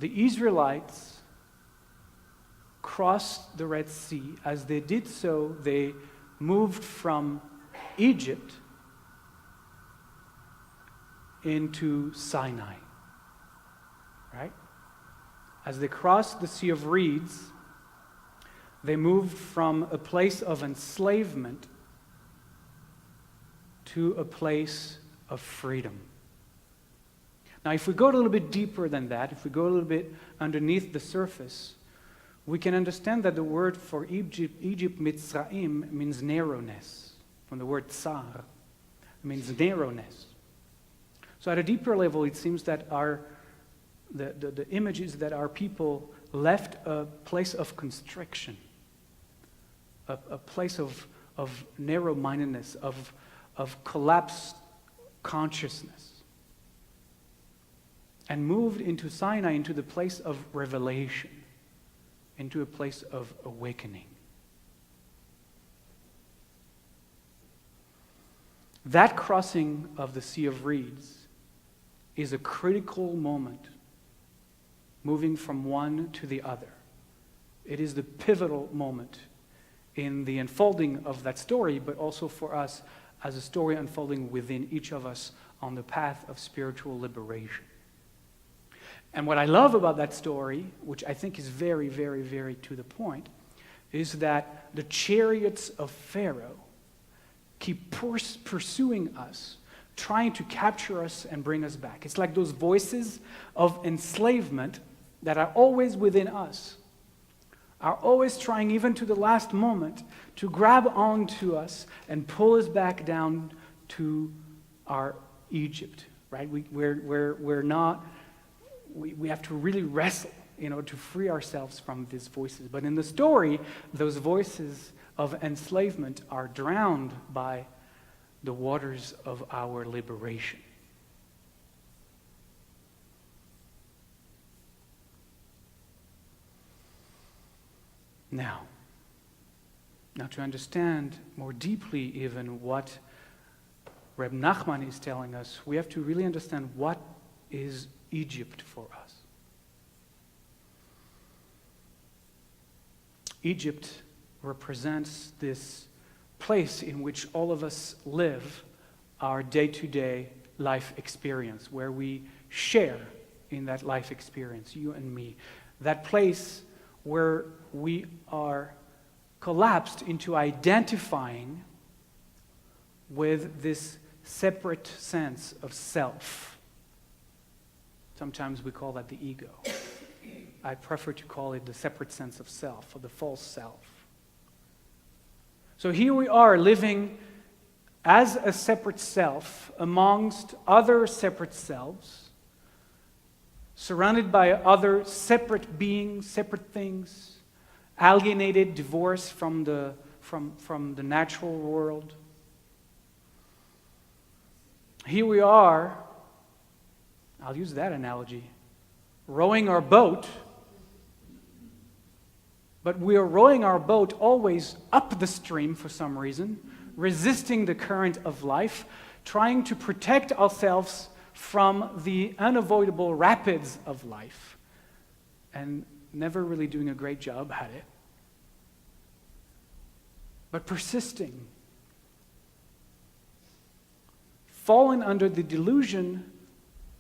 the Israelites crossed the Red Sea. As they did so, they moved from Egypt into Sinai. Right? As they crossed the Sea of Reeds, they moved from a place of enslavement to a place of freedom. Now, if we go a little bit deeper than that, if we go a little bit underneath the surface, we can understand that the word for Egypt, Mitzrayim, means narrowness. From the word tsar, it means narrowness. So at a deeper level, it seems that the image is that our people left a place of constriction, a place of narrow-mindedness, of collapsed consciousness, and moved into Sinai, into the place of revelation, into a place of awakening. That crossing of the Sea of Reeds is a critical moment, moving from one to the other. It is the pivotal moment in the unfolding of that story, but also for us as a story unfolding within each of us on the path of spiritual liberation. And what I love about that story, which I think is very, very, very to the point, is that the chariots of Pharaoh keep pursuing us, trying to capture us and bring us back. It's like those voices of enslavement that are always within us, are always trying, even to the last moment, to grab onto us and pull us back down to our Egypt, right? We're not... We have to really wrestle, to free ourselves from these voices. But in the story, those voices of enslavement are drowned by the waters of our liberation. Now to understand more deeply even what Reb Nachman is telling us, we have to really understand what is Egypt for us. Egypt represents this place in which all of us live our day-to-day life experience, where we share in that life experience, you and me. That place where we are collapsed into identifying with this separate sense of self. Sometimes we call that the ego. I prefer to call it the separate sense of self, or the false self. So here we are living as a separate self amongst other separate selves, surrounded by other separate beings, separate things, alienated, divorced from the natural world. Here we are, I'll use that analogy, rowing our boat, but we are rowing our boat always up the stream for some reason, resisting the current of life, trying to protect ourselves from the unavoidable rapids of life, and never really doing a great job at it, but persisting, fallen under the delusion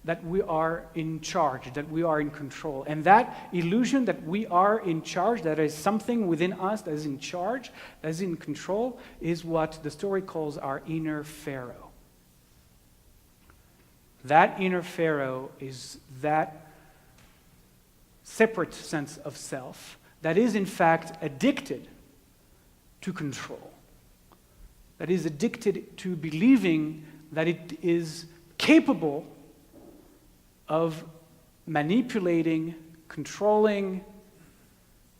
that we are in charge, that we are in control. And that illusion that we are in charge, that is something within us that is in charge, that is in control, is what the story calls our inner Pharaoh. That inner Pharaoh is that separate sense of self that is in fact addicted to control, that is addicted to believing that it is capable of manipulating, controlling,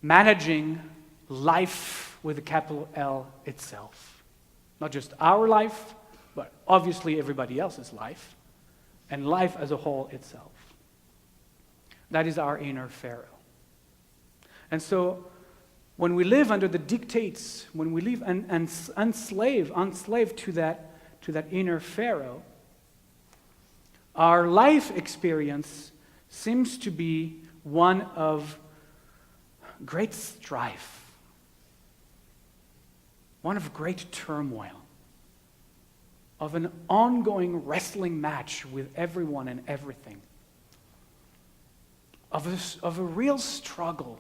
managing life with a capital L itself. Not just our life, but obviously everybody else's life, and life as a whole itself. That is our inner Pharaoh. And so, when we live under the dictates, when we live and enslaved to that inner Pharaoh, our life experience seems to be one of great strife, one of great turmoil, of an ongoing wrestling match with everyone and everything, of a real struggle.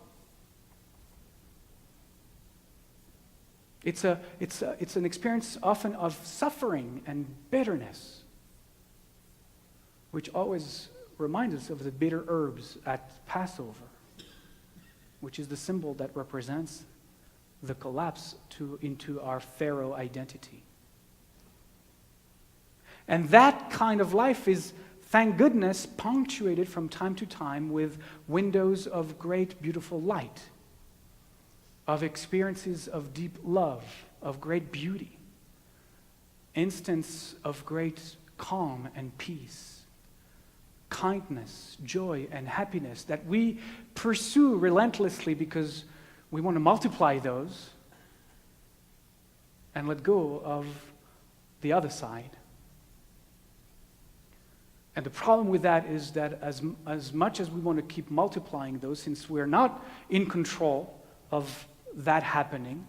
It's an experience often of suffering and bitterness, which always reminds us of the bitter herbs at Passover, which is the symbol that represents the collapse into our Pharaoh identity. And that kind of life is, thank goodness, punctuated from time to time with windows of great, beautiful light, of experiences of deep love, of great beauty, instance of great calm and peace, kindness, joy, and happiness that we pursue relentlessly because we want to multiply those and let go of the other side. And the problem with that is that as much as we want to keep multiplying those, since we're not in control of that happening,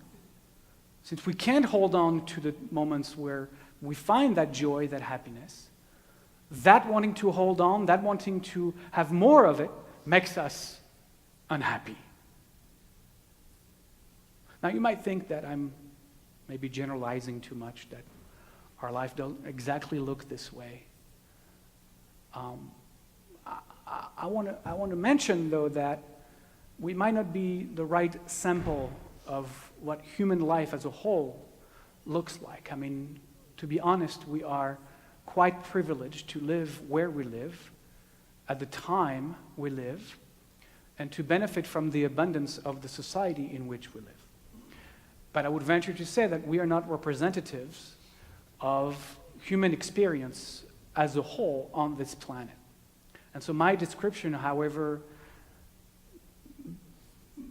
since we can't hold on to the moments where we find that joy, that happiness, that wanting to hold on, that wanting to have more of it, makes us unhappy. Now, you might think that I'm maybe generalizing too much, that our life don't exactly look this way. I want to mention, though, that we might not be the right sample of what human life as a whole looks like. I mean, to be honest, we are quite privileged to live where we live, at the time we live, and to benefit from the abundance of the society in which we live. But I would venture to say that we are not representatives of human experience as a whole on this planet. And so my description, however,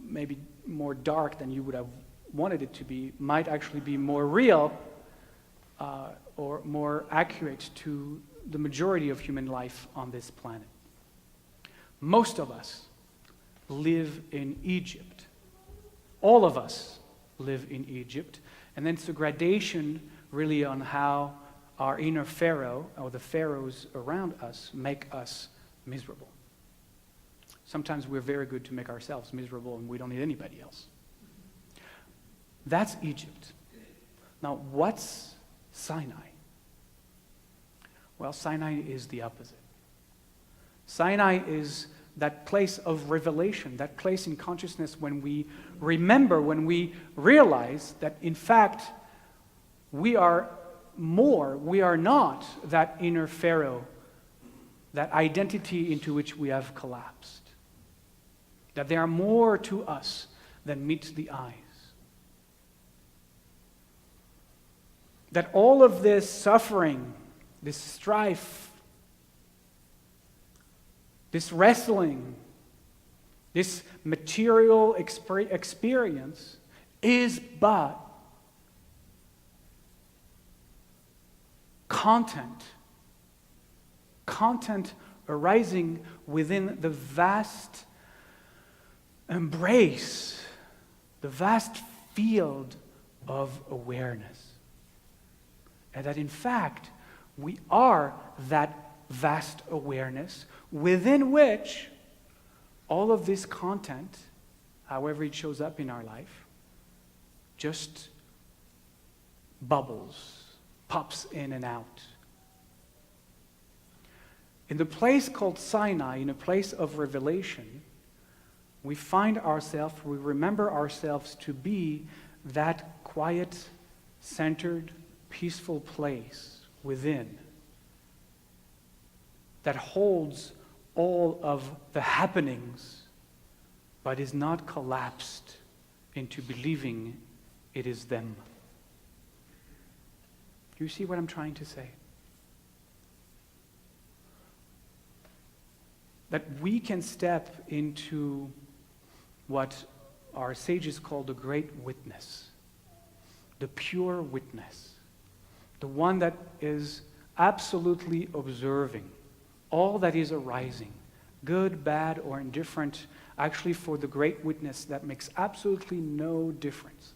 maybe more dark than you would have wanted it to be, might actually be more real or more accurate to the majority of human life on this planet. Most of us live in Egypt. All of us live in Egypt. And then it's a gradation really on how our inner Pharaoh, or the pharaohs around us, make us miserable. Sometimes we're very good to make ourselves miserable and we don't need anybody else. That's Egypt. Now, what's Sinai? Well, Sinai is the opposite. Sinai is that place of revelation, that place in consciousness when we remember, when we realize that in fact we are not that inner Pharaoh, that identity into which we have collapsed. That there are more to us than meets the eyes. That all of this suffering, this strife, this wrestling, this material experience is but content arising within the vast embrace, the vast field of awareness. And that in fact, we are that vast awareness within which all of this content, however it shows up in our life, just bubbles, pops in and out. In the place called Sinai, in a place of revelation, we find ourselves, we remember ourselves to be that quiet, centered, peaceful place within that holds all of the happenings, but is not collapsed into believing it is them. Do you see what I'm trying to say? That we can step into what our sages call the great witness, the pure witness, the one that is absolutely observing all that is arising good, bad, or indifferent, actually for the great witness that makes absolutely no difference.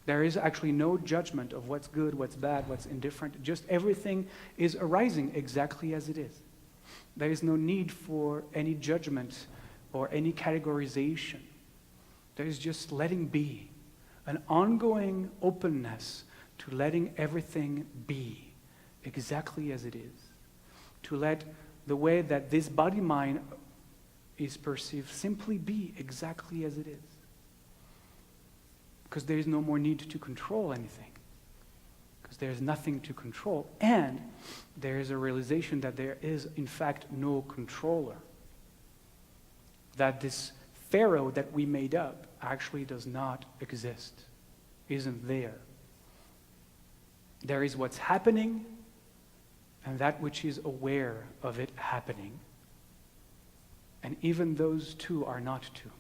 There is actually no judgment of what's good, what's bad, what's indifferent. Just everything is arising exactly as it is. There is no need for any judgment or any categorization. There is just letting be, an ongoing openness to letting everything be exactly as it is. To let the way that this body-mind is perceived simply be exactly as it is. Because there is no more need to control anything. Because there is nothing to control. And there is a realization that there is, in fact, no controller. That this Pharaoh that we made up actually does not exist, isn't there. There is what's happening, and that which is aware of it happening. And even those two are not two.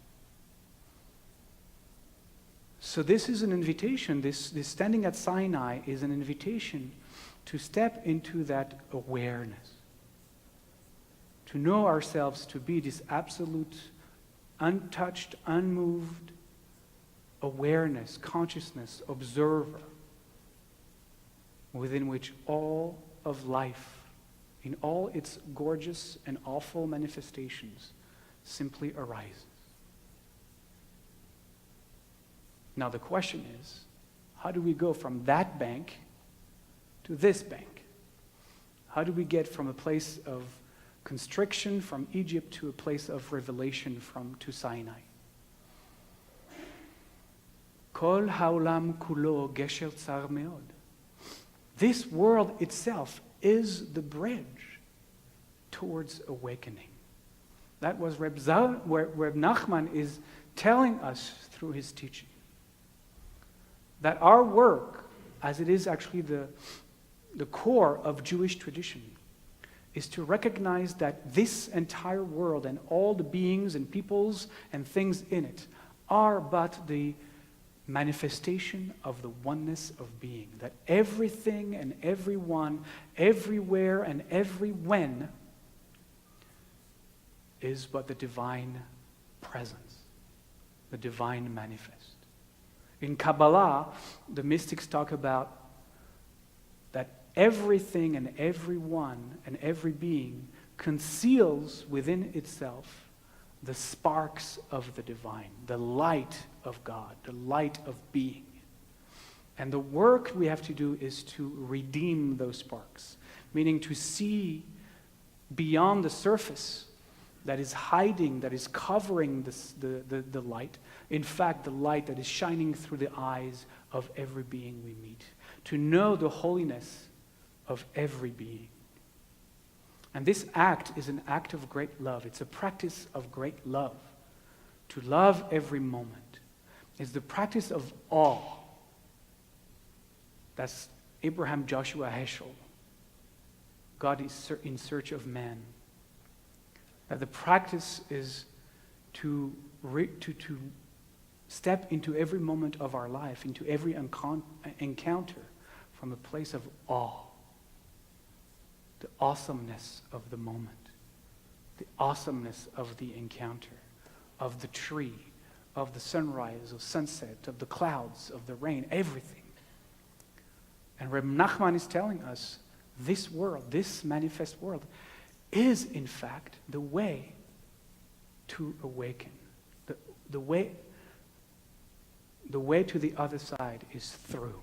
So this is an invitation, this standing at Sinai is an invitation to step into that awareness. To know ourselves to be this absolute, untouched, unmoved awareness, consciousness, observer, within which all of life, in all its gorgeous and awful manifestations, simply arises. Now the question is, how do we go from that bank to this bank? How do we get from a place of constriction from Egypt to a place of revelation to Sinai? Kol haolam kulo gesher tsar meod. This world itself is the bridge towards awakening. That was Reb Nachman is telling us through his teaching. That our work, as it is actually the core of Jewish tradition, is to recognize that this entire world and all the beings and peoples and things in it are but the manifestation of the oneness of being. That everything and everyone, everywhere and every when is but the divine presence, the divine manifest. In Kabbalah, the mystics talk about that everything and everyone and every being conceals within itself the sparks of the divine, the light of God, the light of being. And the work we have to do is to redeem those sparks, meaning to see beyond the surface that is hiding, that is covering the light. In fact, the light that is shining through the eyes of every being we meet. To know the holiness of every being. And this act is an act of great love. It's a practice of great love. To love every moment. It's the practice of awe. That's Abraham, Joshua, Heschel. God is in search of man. That the practice is to step into every moment of our life, into every encounter from a place of awe. The awesomeness of the moment. The awesomeness of the encounter. Of the tree. Of the sunrise, of sunset, of the clouds, of the rain, everything. And Reb Nachman is telling us this world, this manifest world, is in fact the way to awaken. The way to the other side is through.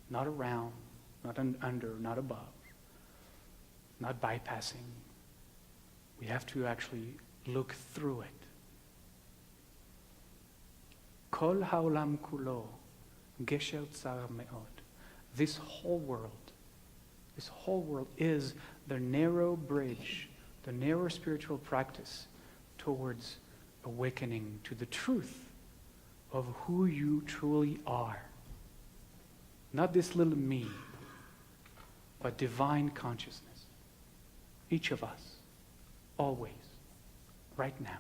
Not around, not under, not above, not bypassing. We have to actually look through it. Kol haolam kulo gesher tsar meod. This whole world is the narrow bridge, the narrow spiritual practice towards awakening to the truth of who you truly are. Not this little me, but divine consciousness. Each of us, always, right now.